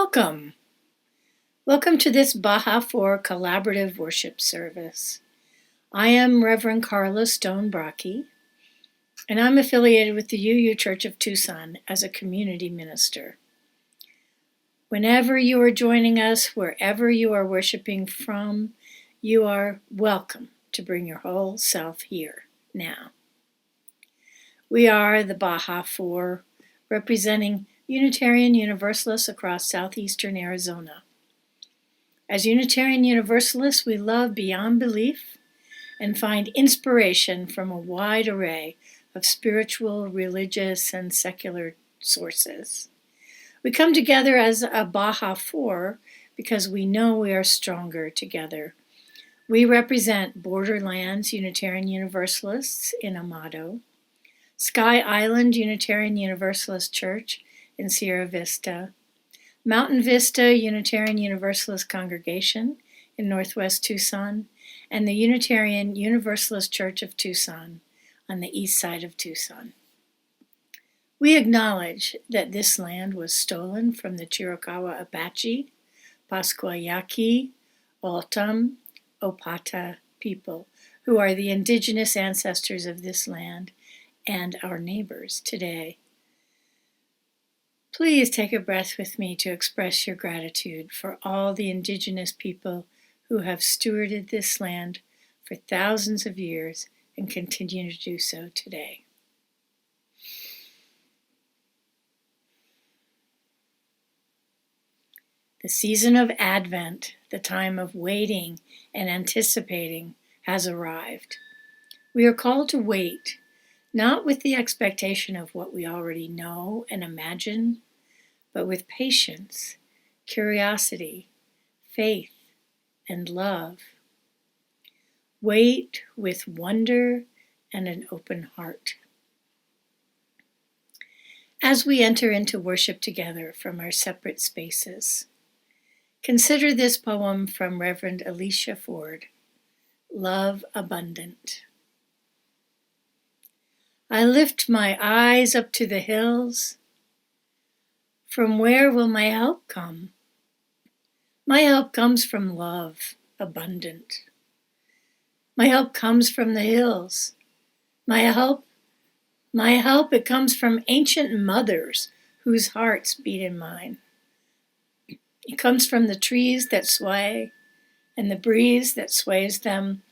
Welcome. Welcome to this Baja 4 collaborative worship service. I am Reverend Carla Stone Brockie, and I'm affiliated with the UU Church of Tucson as a community minister. Whenever you are joining us, wherever you are worshiping from, you are welcome to bring your whole self here now. We are the Baja 4, representing Unitarian Universalists across southeastern Arizona. As Unitarian Universalists, we love beyond belief and find inspiration from a wide array of spiritual, religious, and secular sources. We come together as a Baja 4 because we know we are stronger together. We represent Borderlands Unitarian Universalists in Amado, Sky Island Unitarian Universalist Church in Sierra Vista, Mountain Vista Unitarian Universalist Congregation in Northwest Tucson, and the Unitarian Universalist Church of Tucson on the east side of Tucson. We acknowledge that this land was stolen from the Chiricahua Apache, Pascuayaqui, Altam, Opata people, who are the indigenous ancestors of this land and our neighbors today. Please take a breath with me to express your gratitude for all the indigenous people who have stewarded this land for thousands of years and continue to do so today. The season of Advent, the time of waiting and anticipating, has arrived. We are called to wait, not with the expectation of what we already know and imagine, but with patience, curiosity, faith, and love. Wait with wonder and an open heart. As we enter into worship together from our separate spaces, consider this poem from Reverend Alicia Ford, Love Abundant. I lift my eyes up to the hills. From where will my help come? My help comes from love abundant. My help comes from the hills. My help, it comes from ancient mothers whose hearts beat in mine. It comes from the trees that sway and the breeze that sways them.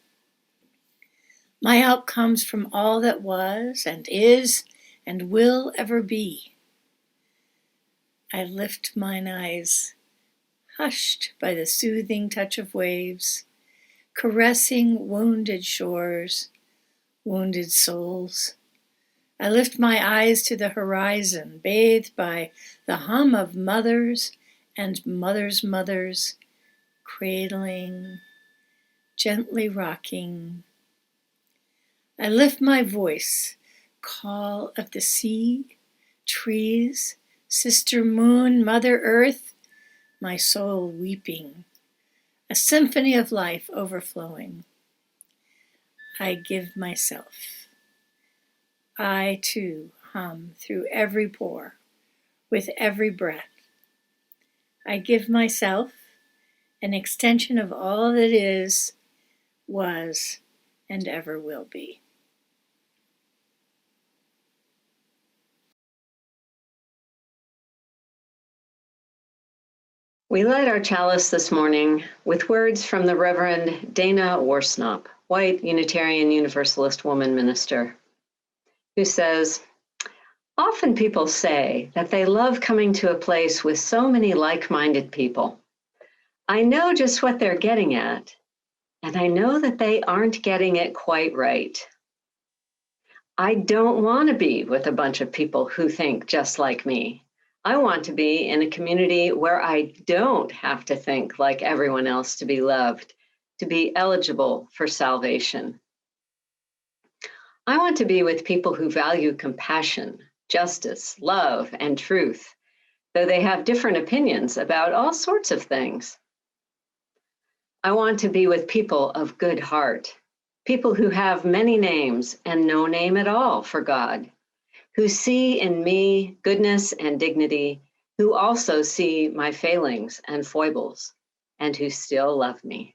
My help comes from all that was and is and will ever be. I lift mine eyes, hushed by the soothing touch of waves, caressing wounded shores, wounded souls. I lift my eyes to the horizon, bathed by the hum of mothers and mothers' mothers, cradling, gently rocking. I lift my voice, call of the sea, trees, sister moon, mother earth, my soul weeping, a symphony of life overflowing. I give myself. I too hum through every pore, with every breath. I give myself an extension of all that is, was, and ever will be. We light our chalice this morning with words from the Reverend Dana Worsnop, white Unitarian Universalist woman minister, who says, often people say that they love coming to a place with so many like-minded people. I know just what they're getting at, and I know that they aren't getting it quite right. I don't want to be with a bunch of people who think just like me. I want to be in a community where I don't have to think like everyone else to be loved, to be eligible for salvation. I want to be with people who value compassion, justice, love, and truth, though they have different opinions about all sorts of things. I want to be with people of good heart, people who have many names and no name at all for God, who see in me goodness and dignity who also see my failings and foibles, and who still love me.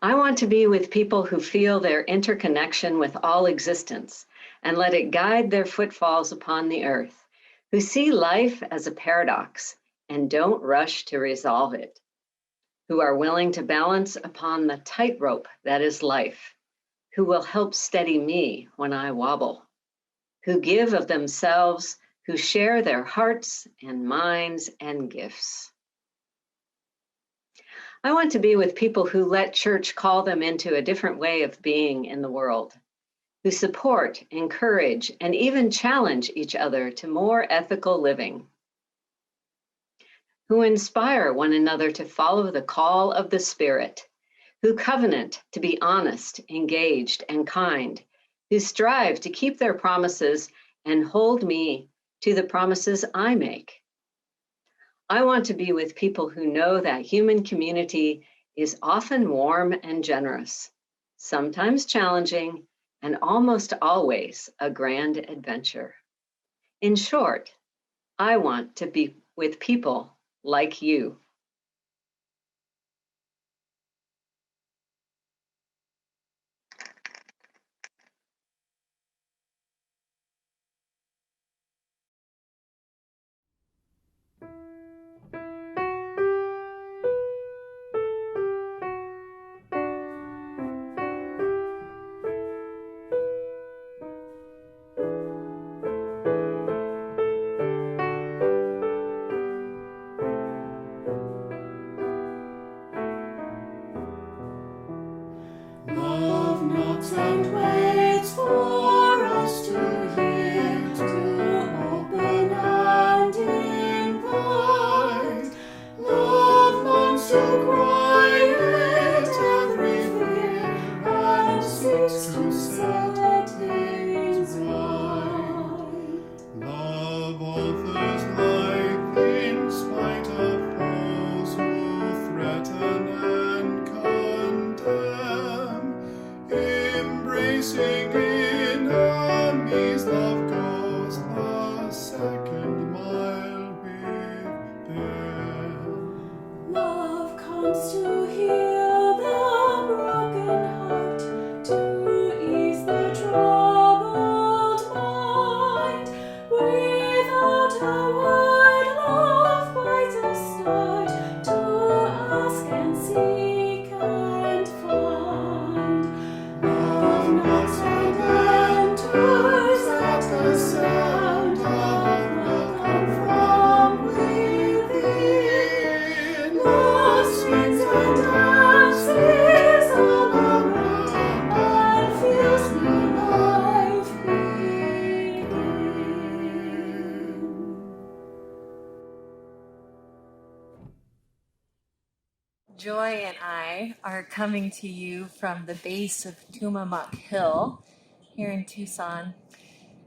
I want to be with people who feel their interconnection with all existence and let it guide their footfalls upon the earth, who see life as a paradox and don't rush to resolve it, who are willing to balance upon the tightrope that is life, who will help steady me when I wobble, who give of themselves, who share their hearts and minds and gifts. I want to be with people who let church call them into a different way of being in the world, who support, encourage, and even challenge each other to more ethical living, who inspire one another to follow the call of the Spirit, who covenant to be honest, engaged, and kind, who strive to keep their promises and hold me to the promises I make. I want to be with people who know that human community is often warm and generous, sometimes challenging, and almost always a grand adventure. In short, I want to be with people like you. Love knocks and waits for us to hear, to open and invite. Love longs to quiet every fear and seeks to set things right. Love offers life in spite of those who threaten and condemn. Embracing enemies, love goes the second mile with them. Love comes to heal the broken heart, to ease the troubled mind. Without a word, love buys a start to ask and seek and find. Love knocks and enters at the sound of welcome from within. Love swings and dances all around and feels new life begin. Joy and I are coming to you from the base of Tumamuck Hill here in Tucson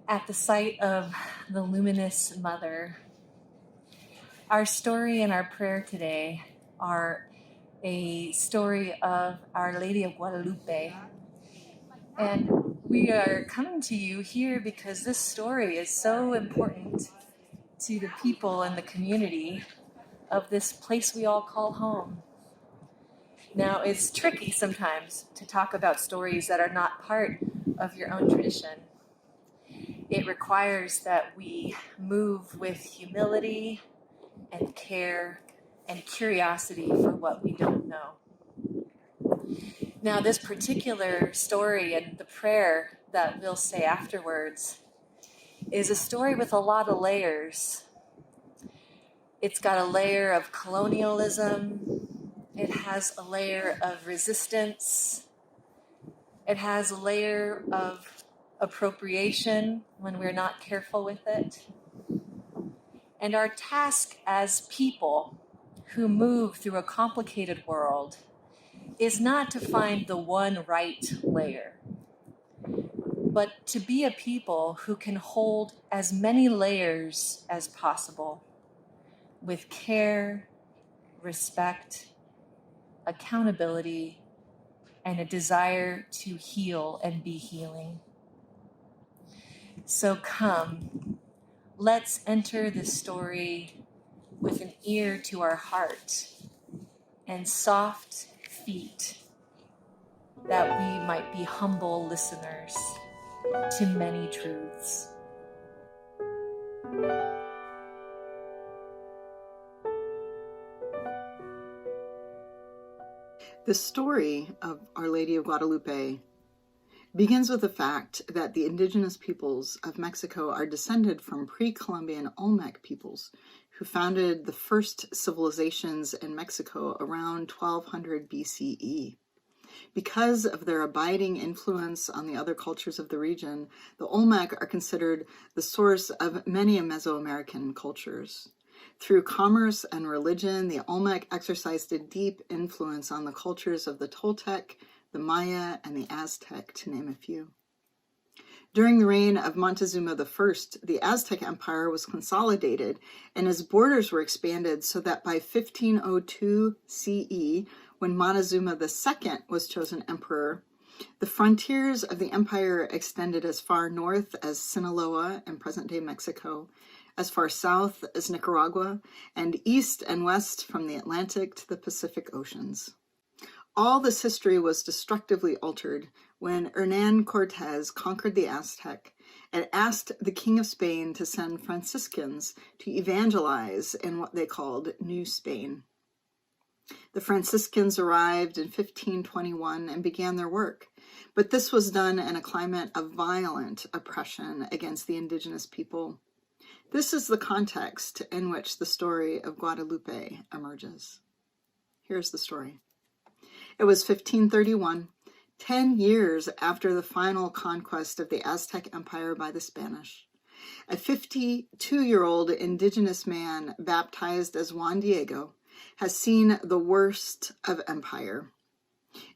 at the site of the Luminous Mother. Our story and our prayer today are a story of Our Lady of Guadalupe. And we are coming to you here because this story is so important to the people and the community of this place we all call home. Now, it's tricky sometimes to talk about stories that are not part of your own tradition. It requires that we move with humility and care and curiosity for what we don't know. Now, this particular story and the prayer that we'll say afterwards is a story with a lot of layers. It's got a layer of colonialism. It has a layer of resistance. It has a layer of appropriation when we're not careful with it. And our task as people who move through a complicated world is not to find the one right layer, but to be a people who can hold as many layers as possible with care, respect, accountability, and a desire to heal and be healing. So come, let's enter the story with an ear to our heart and soft feet, that we might be humble listeners to many truths. The story of Our Lady of Guadalupe begins with the fact that the indigenous peoples of Mexico are descended from pre-Columbian Olmec peoples who founded the first civilizations in Mexico around 1200 BCE. Because of their abiding influence on the other cultures of the region, the Olmec are considered the source of many Mesoamerican cultures. Through commerce and religion, the Olmec exercised a deep influence on the cultures of the Toltec, the Maya, and the Aztec, to name a few. During the reign of Montezuma I, the Aztec Empire was consolidated and its borders were expanded so that by 1502 CE, when Montezuma II was chosen emperor, the frontiers of the empire extended as far north as Sinaloa in present-day Mexico, as far south as Nicaragua, and east and west from the Atlantic to the Pacific Oceans. All this history was destructively altered when Hernán Cortés conquered the Aztec and asked the King of Spain to send Franciscans to evangelize in what they called New Spain. The Franciscans arrived in 1521 and began their work, but this was done in a climate of violent oppression against the indigenous people. This is the context in which the story of Guadalupe emerges. Here's the story. It was 1531, 10 years after the final conquest of the Aztec Empire by the Spanish. A 52-year-old indigenous man baptized as Juan Diego has seen the worst of empire.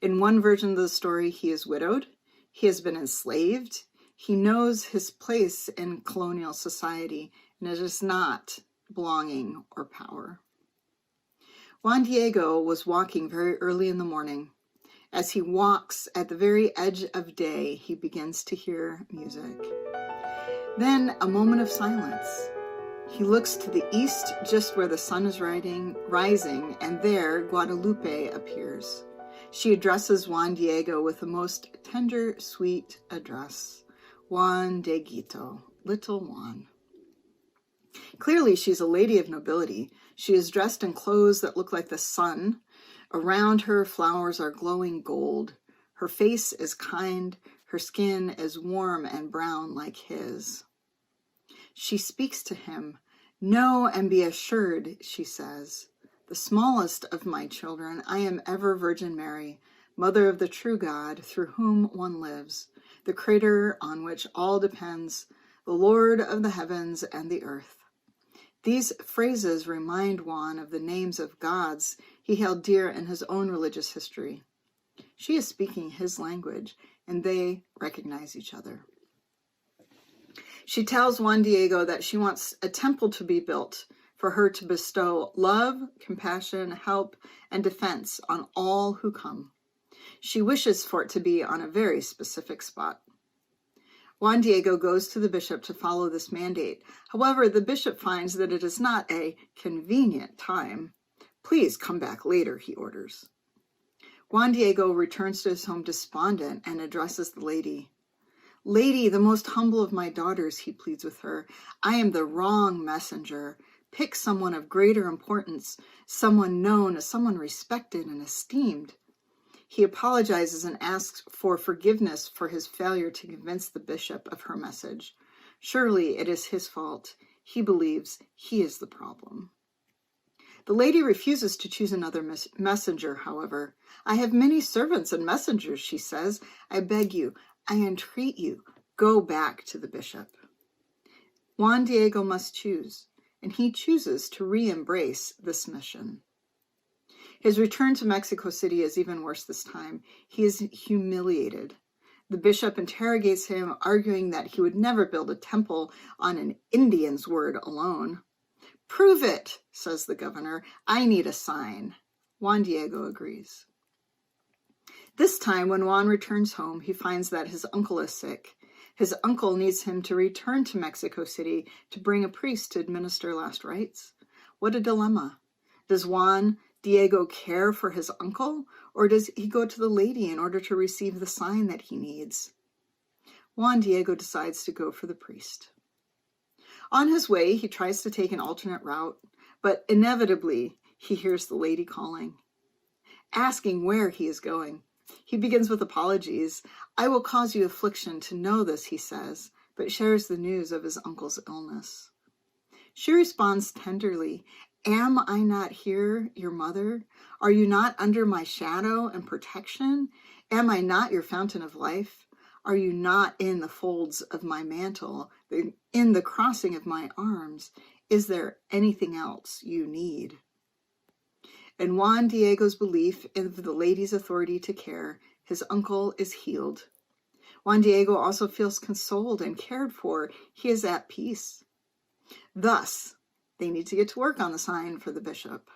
In one version of the story, he is widowed, he has been enslaved, he knows his place in colonial society, and it is not belonging or power. Juan Diego was walking very early in the morning. As he walks at the very edge of day, he begins to hear music. Then a moment of silence. He looks to the east just where the sun is rising, and there Guadalupe appears. She addresses Juan Diego with the most tender, sweet address. Juan Dieguito, little Juan. Clearly, she's a lady of nobility. She is dressed in clothes that look like the sun. Around her, flowers are glowing gold. Her face is kind. Her skin is warm and brown like his. She speaks to him. Know and be assured, she says. The smallest of my children, I am ever Virgin Mary, Mother of the true God, through whom one lives, the Creator on which all depends, the Lord of the heavens and the earth. These phrases remind Juan of the names of gods he held dear in his own religious history. She is speaking his language, and they recognize each other. She tells Juan Diego that she wants a temple to be built for her to bestow love, compassion, help, and defense on all who come. She wishes for it to be on a very specific spot. Juan Diego goes to the bishop to follow this mandate. However, the bishop finds that it is not a convenient time. Please come back later, he orders. Juan Diego returns to his home despondent and addresses the lady. Lady, the most humble of my daughters, he pleads with her, I am the wrong messenger. Pick someone of greater importance, someone known, someone respected and esteemed. He apologizes and asks for forgiveness for his failure to convince the bishop of her message. Surely it is his fault. He believes he is the problem. The lady refuses to choose another messenger, however. I have many servants and messengers, she says. I beg you, I entreat you, go back to the bishop. Juan Diego must choose, and he chooses to re-embrace this mission. His return to Mexico City is even worse this time. He is humiliated. The bishop interrogates him, arguing that he would never build a temple on an Indian's word alone. Prove it, says the governor. I need a sign. Juan Diego agrees. This time, when Juan returns home, he finds that his uncle is sick. His uncle needs him to return to Mexico City to bring a priest to administer last rites. What a dilemma. Does Juan Diego care for his uncle, or does he go to the lady in order to receive the sign that he needs? Juan Diego decides to go for the priest. On his way, he tries to take an alternate route, but inevitably he hears the lady calling, asking where he is going. He begins with apologies. "I will cause you affliction to know this," he says, but shares the news of his uncle's illness. She responds tenderly, "Am I not here, your mother? Are you not under my shadow and protection? Am I not your fountain of life? Are you not in the folds of my mantle, in the crossing of my arms? Is there anything else you need?" In Juan Diego's belief in the lady's authority to care, his uncle is healed. Juan Diego also feels consoled and cared for. He is at peace. Thus, they need to get to work on the sign for the bishop.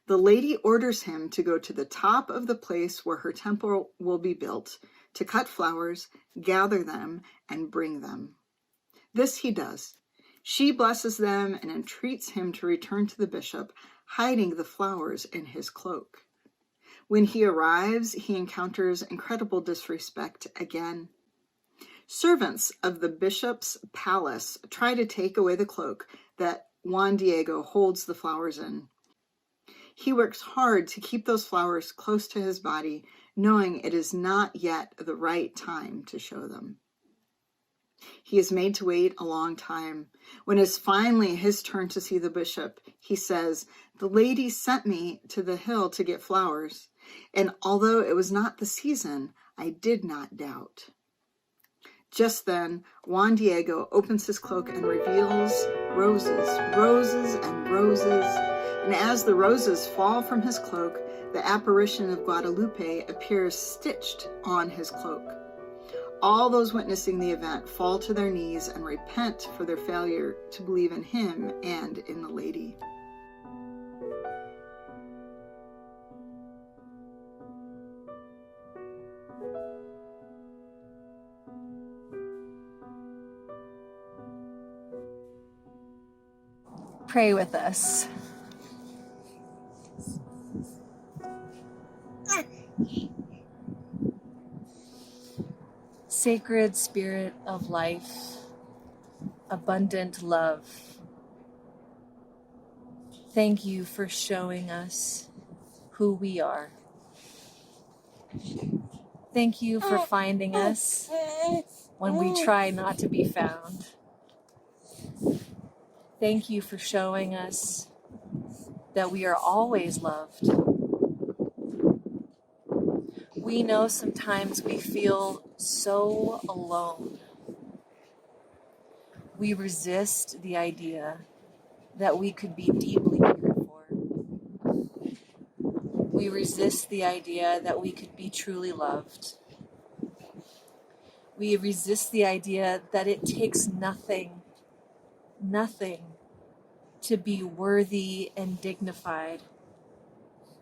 The lady orders him to go to the top of the place where her temple will be built, to cut flowers, gather them, and bring them. This he does. She blesses them and entreats him to return to the bishop, hiding the flowers in his cloak. When he arrives, he encounters incredible disrespect again. Servants of the bishop's palace try to take away the cloak that Juan Diego holds the flowers in. He works hard to keep those flowers close to his body, knowing it is not yet the right time to show them. He is made to wait a long time. When it's finally his turn to see the bishop, he says, "The lady sent me to the hill to get flowers, and although it was not the season, I did not doubt." Just then, Juan Diego opens his cloak and reveals roses, roses, and roses. And as the roses fall from his cloak, the apparition of Guadalupe appears stitched on his cloak. All those witnessing the event fall to their knees and repent for their failure to believe in him and in the lady. Pray with us. Sacred Spirit of life, abundant love, thank you for showing us who we are. Thank you for finding us when we try not to be found. Thank you for showing us that we are always loved. We know sometimes we feel so alone. We resist the idea that we could be deeply cared for. We resist the idea that we could be truly loved. We resist the idea that it takes nothing to be worthy and dignified,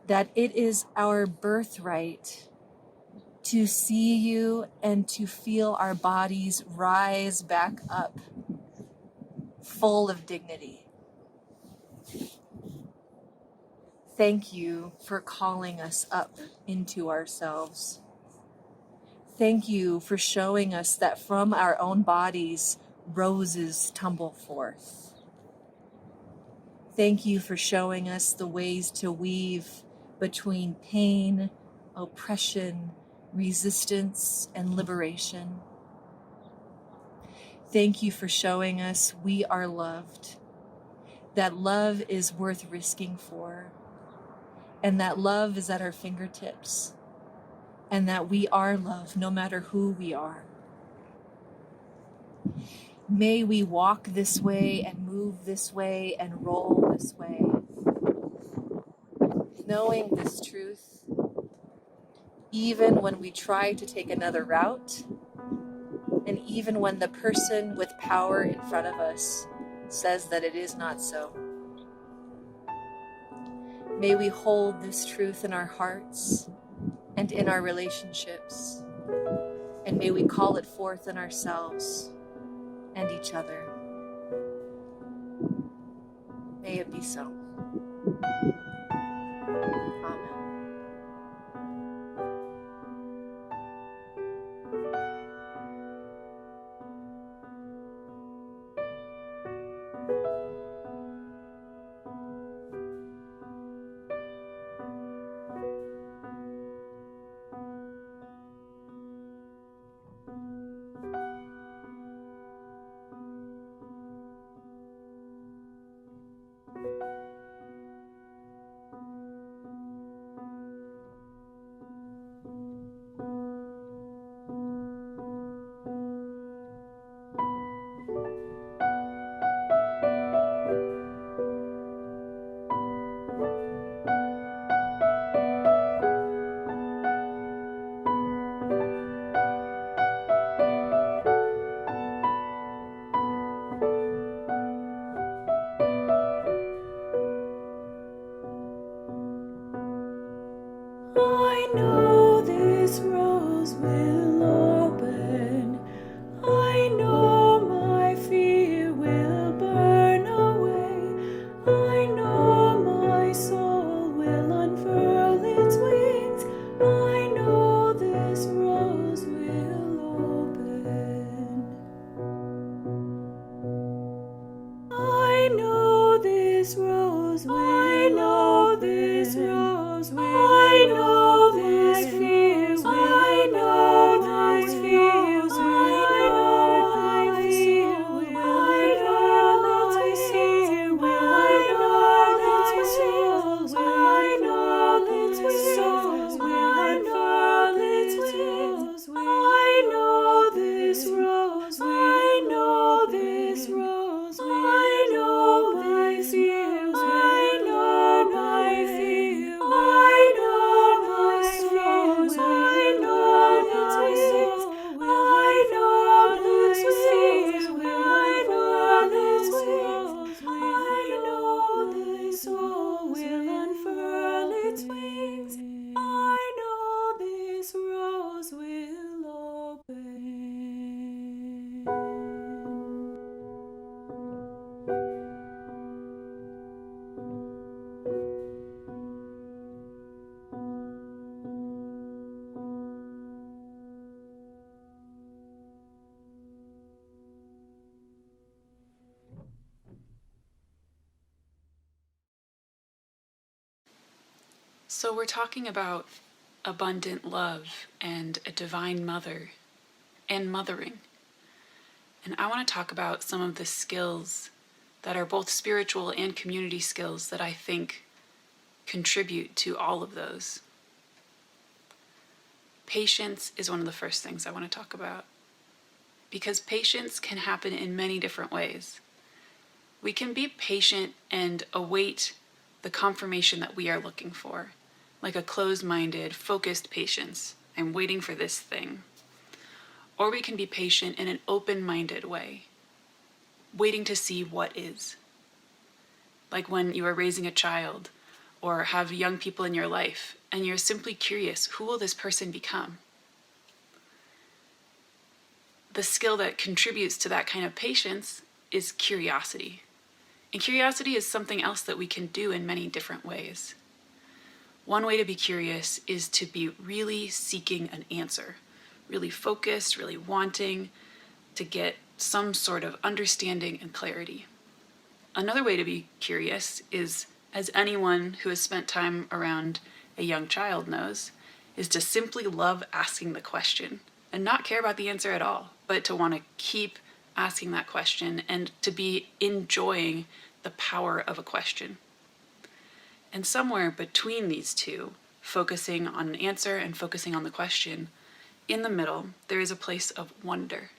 that it is our birthright to see you and to feel our bodies rise back up, full of dignity. Thank you for calling us up into ourselves. Thank you for showing us that from our own bodies, roses tumble forth. Thank you for showing us the ways to weave between pain, oppression, resistance, and liberation. Thank you for showing us we are loved, that love is worth risking for, and that love is at our fingertips, and that we are loved no matter who we are. May we walk this way and move this way and roll this way, knowing this truth, even when we try to take another route, and even when the person with power in front of us says that it is not so. May we hold this truth in our hearts and in our relationships. And may we call it forth in ourselves and each other. May it be so. Amen. I know this rose will open. I know my fear will burn away. I know my soul will unfurl its wings. I know this rose will open. I know this rose will open. I know this rose will open. I know this fear will. I know this fear will. I know my fear will. I know its fear will. I know its soul will. I know its soul will unfurl its wings. I know this rose will. I know this rose will. I know my fears. I know my fear. I know my fears. I know its wings. I know its fears. I know its wings. I know this soul will unfurl its wings. I know this rose will open. So we're talking about abundant love and a divine mother and mothering. And I want to talk about some of the skills that are both spiritual and community skills that I think contribute to all of those. Patience is one of the first things I want to talk about, because patience can happen in many different ways. We can be patient and await the confirmation that we are looking for, like a closed-minded, focused patience. I'm waiting for this thing. Or we can be patient in an open-minded way, waiting to see what is. Like when you are raising a child or have young people in your life and you're simply curious, who will this person become? The skill that contributes to that kind of patience is curiosity. And curiosity is something else that we can do in many different ways. One way to be curious is to be really seeking an answer, really focused, really wanting to get some sort of understanding and clarity. Another way to be curious is, as anyone who has spent time around a young child knows, is to simply love asking the question and not care about the answer at all, but to want to keep asking that question and to be enjoying the power of a question. And somewhere between these two, focusing on an answer and focusing on the question, in the middle, there is a place of wonder.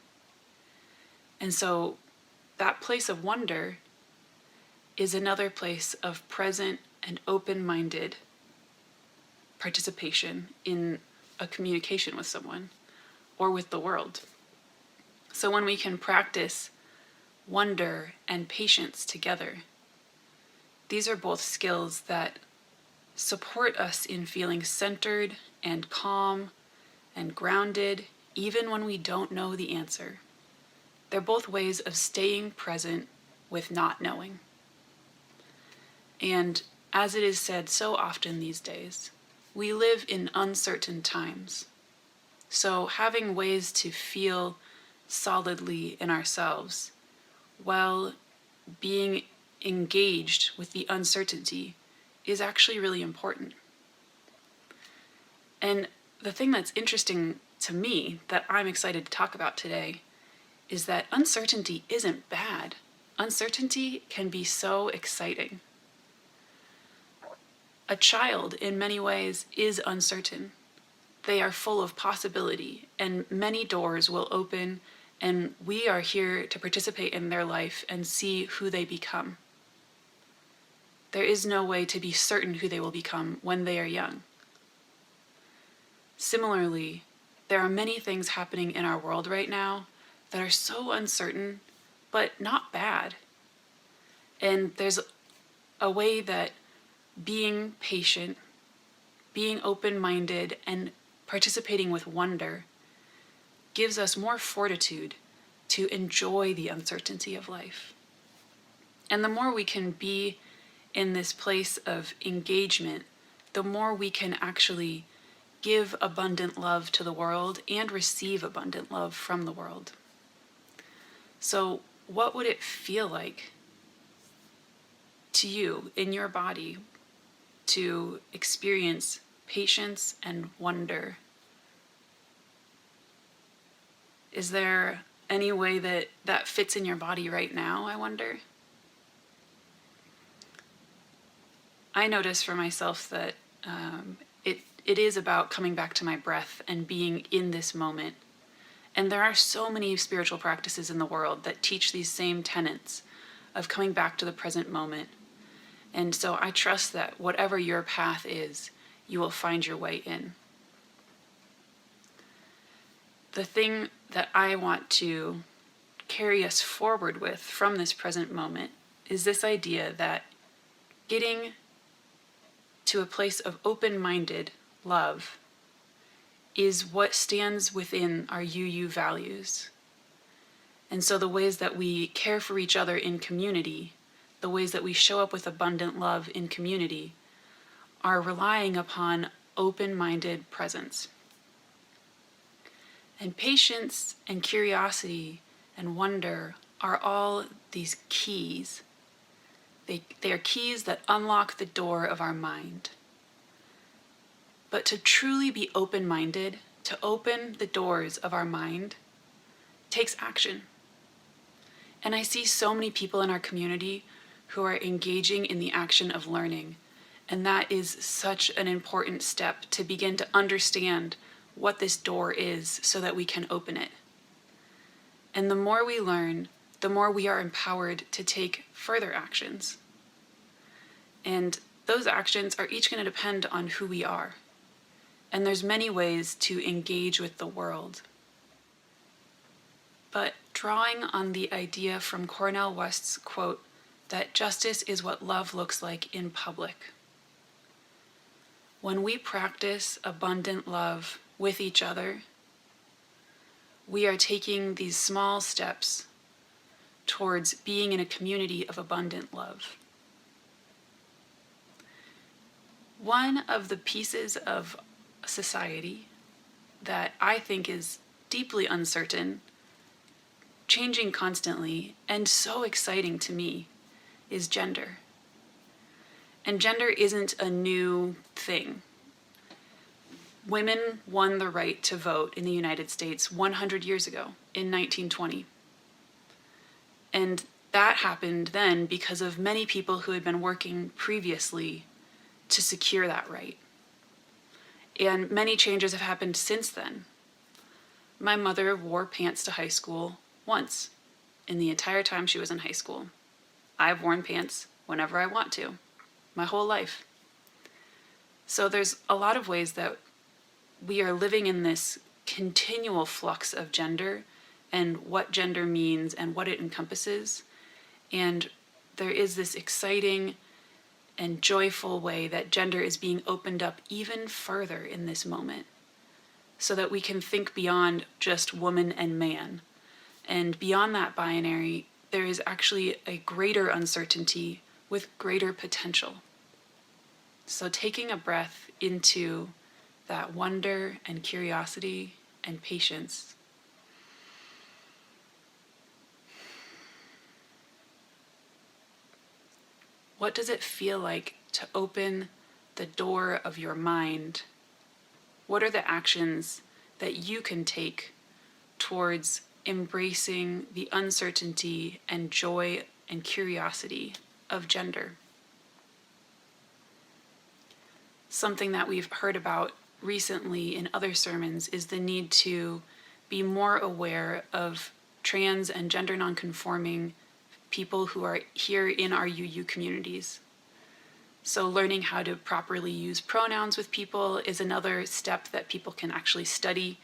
And so that place of wonder is another place of present and open-minded participation in a communication with someone or with the world. So when we can practice wonder and patience together, these are both skills that support us in feeling centered and calm and grounded even when we don't know the answer. They're both ways of staying present with not knowing. And as it is said so often these days, we live in uncertain times. So having ways to feel solidly in ourselves while being engaged with the uncertainty is actually really important. And the thing that's interesting to me that I'm excited to talk about today is that uncertainty isn't bad. Uncertainty can be so exciting. A child, in many ways, is uncertain. They are full of possibility, and many doors will open, and we are here to participate in their life and see who they become. There is no way to be certain who they will become when they are young. Similarly, there are many things happening in our world right now that are so uncertain, but not bad. And there's a way that being patient, being open-minded, and participating with wonder gives us more fortitude to enjoy the uncertainty of life. And the more we can be in this place of engagement, the more we can actually give abundant love to the world and receive abundant love from the world. So, what would it feel like to you in your body to experience patience and wonder? Is there any way that fits in your body right now, I wonder? I notice for myself that it is about coming back to my breath and being in this moment. And there are so many spiritual practices in the world that teach these same tenets of coming back to the present moment. And so I trust that whatever your path is, you will find your way in. The thing that I want to carry us forward with from this present moment is this idea that getting to a place of open-minded love is what stands within our UU values. And so the ways that we care for each other in community, the ways that we show up with abundant love in community, are relying upon open-minded presence. And patience and curiosity and wonder are all these keys. They are keys that unlock the door of our mind. But to truly be open-minded, to open the doors of our mind, takes action. And I see so many people in our community who are engaging in the action of learning. And that is such an important step to begin to understand what this door is so that we can open it. And the more we learn, the more we are empowered to take further actions. And those actions are each going to depend on who we are. And there's many ways to engage with the world. But drawing on the idea from Cornel West's quote that justice is what love looks like in public. When we practice abundant love with each other, we are taking these small steps towards being in a community of abundant love. One of the pieces of society that I think is deeply uncertain, changing constantly, and so exciting to me is gender. And gender isn't a new thing. Women won the right to vote in the United States 100 years ago, in 1920. And that happened then because of many people who had been working previously to secure that right. And many changes have happened since then. My mother wore pants to high school once in the entire time she was in high school. I've worn pants whenever I want to, my whole life. So there's a lot of ways that we are living in this continual flux of gender and what gender means and what it encompasses. And there is this exciting and joyful way that gender is being opened up even further in this moment. so that we can think beyond just woman and man. And beyond that binary, there is actually a greater uncertainty with greater potential. So taking a breath into that wonder and curiosity and patience. What does it feel like to open the door of your mind? What are the actions that you can take towards embracing the uncertainty and joy and curiosity of gender? Something that we've heard about recently in other sermons is the need to be more aware of trans and gender nonconforming people who are here in our UU communities. So learning how to properly use pronouns with people is another step that people can actually study.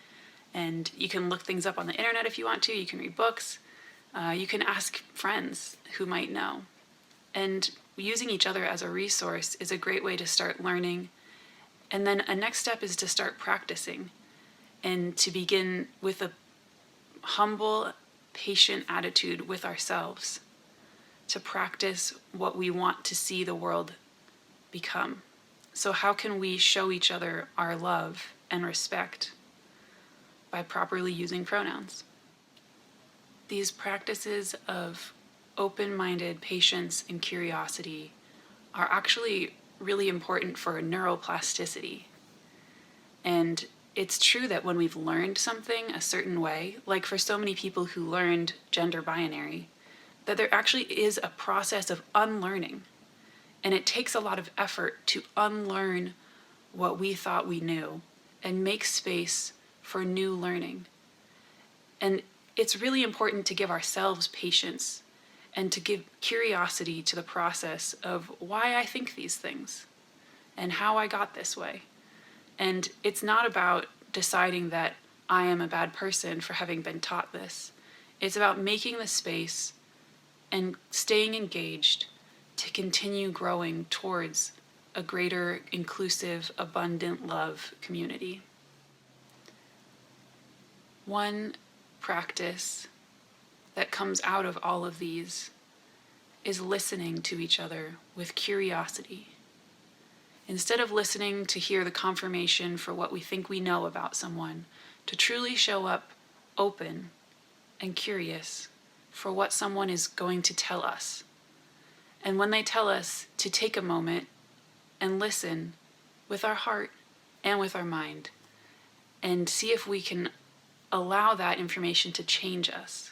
And you can look things up on the internet if you want to. You can read books. You can ask friends who might know. And using each other as a resource is a great way to start learning. And then a next step is to start practicing and to begin with a humble, patient attitude with ourselves, to practice what we want to see the world become. So how can we show each other our love and respect? By properly using pronouns. These practices of open-minded patience and curiosity are actually really important for neuroplasticity. And it's true that when we've learned something a certain way, like for so many people who learned gender binary, that there actually is a process of unlearning. And it takes a lot of effort to unlearn what we thought we knew and make space for new learning. And it's really important to give ourselves patience and to give curiosity to the process of why I think these things and how I got this way. And it's not about deciding that I am a bad person for having been taught this. It's about making the space and staying engaged to continue growing towards a greater, inclusive, abundant love community. One practice that comes out of all of these is listening to each other with curiosity. Instead of listening to hear the confirmation for what we think we know about someone, to truly show up open and curious for what someone is going to tell us. And when they tell us, to take a moment and listen with our heart and with our mind and see if we can allow that information to change us.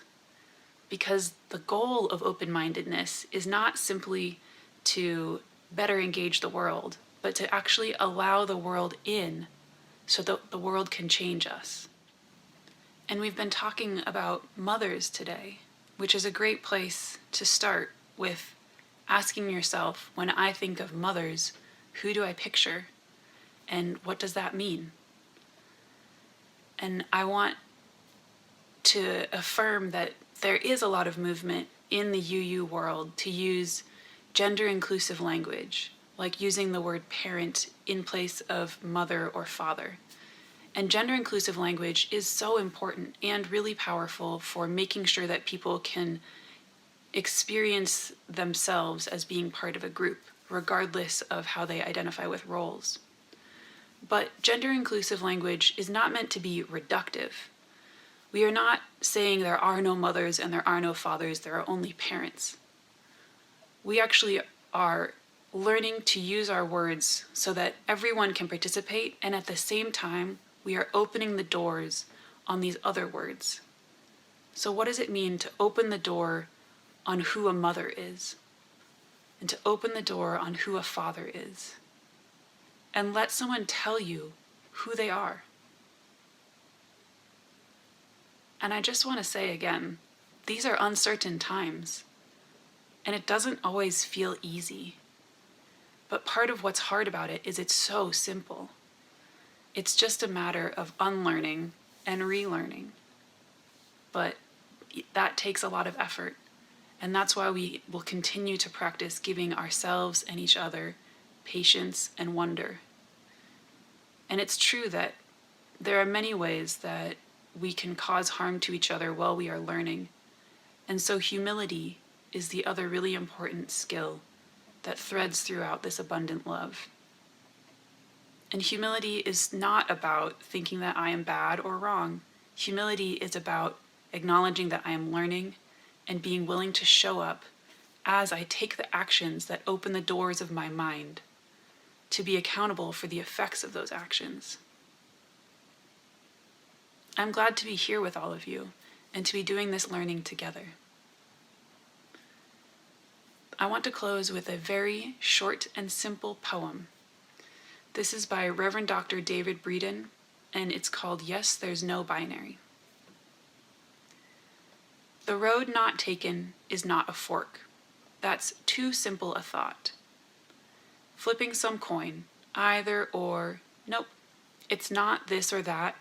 Because the goal of open-mindedness is not simply to better engage the world, but to actually allow the world in so that the world can change us. And we've been talking about mothers today, which is a great place to start with asking yourself, when I think of mothers, who do I picture? And what does that mean? And I want to affirm that there is a lot of movement in the UU world to use gender-inclusive language, like using the word parent in place of mother or father. And gender-inclusive language is so important and really powerful for making sure that people can experience themselves as being part of a group, regardless of how they identify with roles. But gender-inclusive language is not meant to be reductive. We are not saying there are no mothers and there are no fathers, there are only parents. We actually are learning to use our words so that everyone can participate, and at the same time, we are opening the doors on these other words. So what does it mean to open the door on who a mother is, and to open the door on who a father is, and let someone tell you who they are? And I just want to say again, these are uncertain times, and it doesn't always feel easy. But part of what's hard about it is it's so simple. It's just a matter of unlearning and relearning. But that takes a lot of effort. And that's why we will continue to practice giving ourselves and each other patience and wonder. And it's true that There are many ways that we can cause harm to each other while we are learning. And so humility is the other really important skill that threads throughout this abundant love. And humility is not about thinking that I am bad or wrong. Humility is about acknowledging that I am learning and being willing to show up as I take the actions that open the doors of my mind, to be accountable for the effects of those actions. I'm glad to be here with all of you and to be doing this learning together. I want to close with a very short and simple poem. This is by Reverend Dr. David Breeden, and it's called Yes, There's No Binary. The road not taken is not a fork. That's too simple a thought. Flipping some coin, either or, nope, it's not this or that,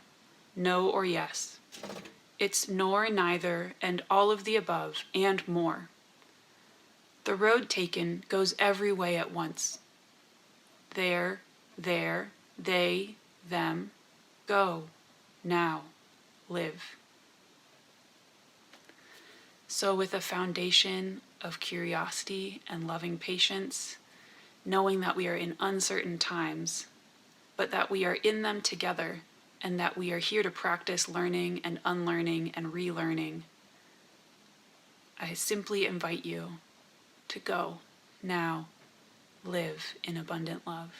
no or yes. It's nor, neither, and all of the above, and more. The road taken goes every way at once. There, they, them, go, now, live. So with a foundation of curiosity and loving patience, knowing that we are in uncertain times, but that we are in them together, and that we are here to practice learning and unlearning and relearning, I simply invite you to go, now, live in abundant love.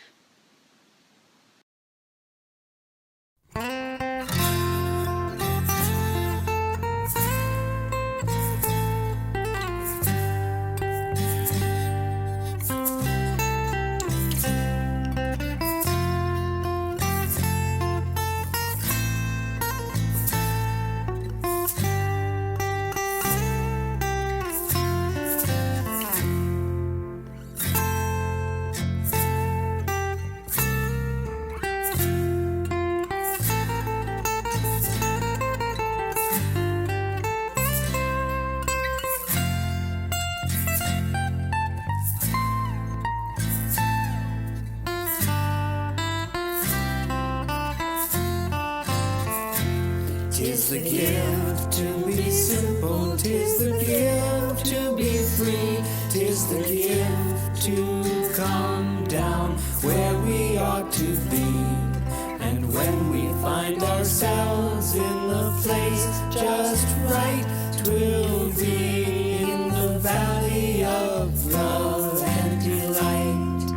Tis the gift to be simple, tis the gift to be free, tis the gift to come down where we ought to be. And when we find ourselves in the place just right, 'twill be in the valley of love and delight.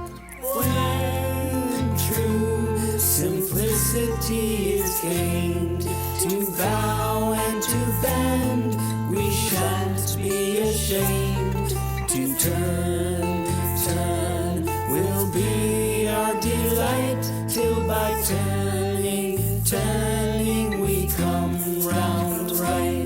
When true simplicity is gained, to bow and to bend, we shan't be ashamed. To turn will be our delight, till by turning we come round right.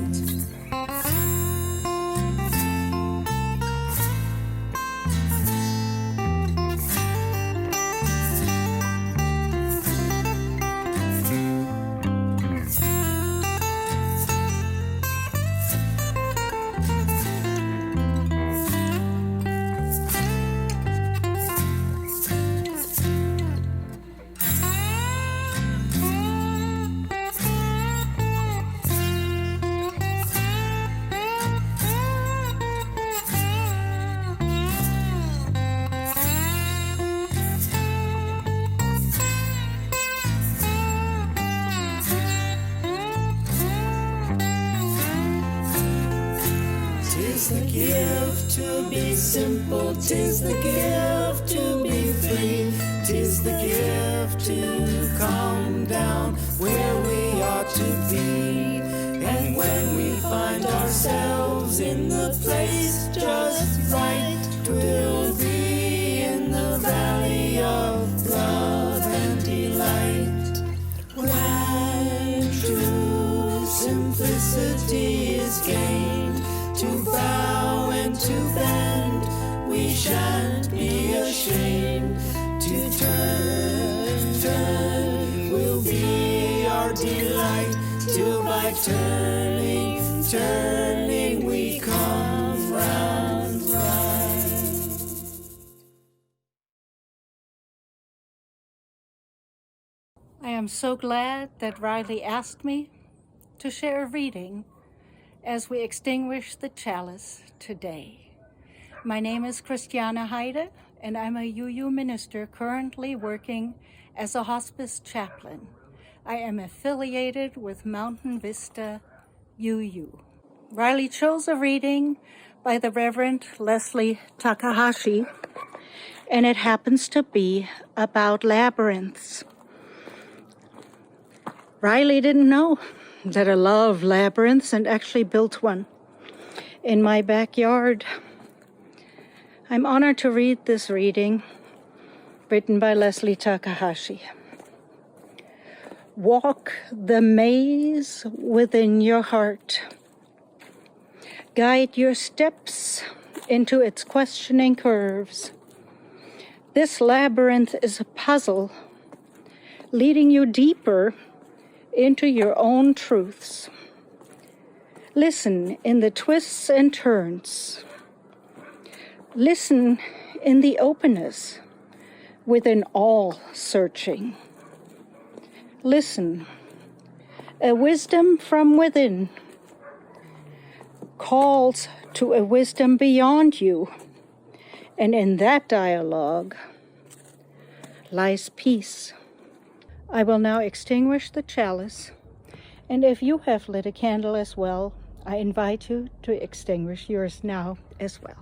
Tis the gift to be simple, tis the gift to be free, tis the gift to come down where we ought to be. And when we find ourselves in the place just right, 'twill be in the valley of love and delight. When true simplicity is gained, to bow and to bend, we shan't be ashamed. To turn will be our delight, till by turning we come round right. I am am so glad that Riley asked me to share a reading as we extinguish the chalice today. My name is Christiana Heide, and I'm a UU minister currently working as a hospice chaplain. I am affiliated with Mountain Vista UU. Riley chose a reading by the Reverend Leslie Takahashi, and it happens to be about labyrinths. Riley didn't know that I love labyrinths and actually built one in my backyard. I'm honored to read this reading written by Leslie Takahashi. Walk the maze within your heart. Guide your steps into its questioning curves. This labyrinth is a puzzle, leading you deeper into your own truths. Listen in the twists and turns. Listen in the openness within all searching. Listen, a wisdom from within calls to a wisdom beyond you, and in that dialogue lies peace. I will now extinguish the chalice, and if you have lit a candle as well, I invite you to extinguish yours now as well.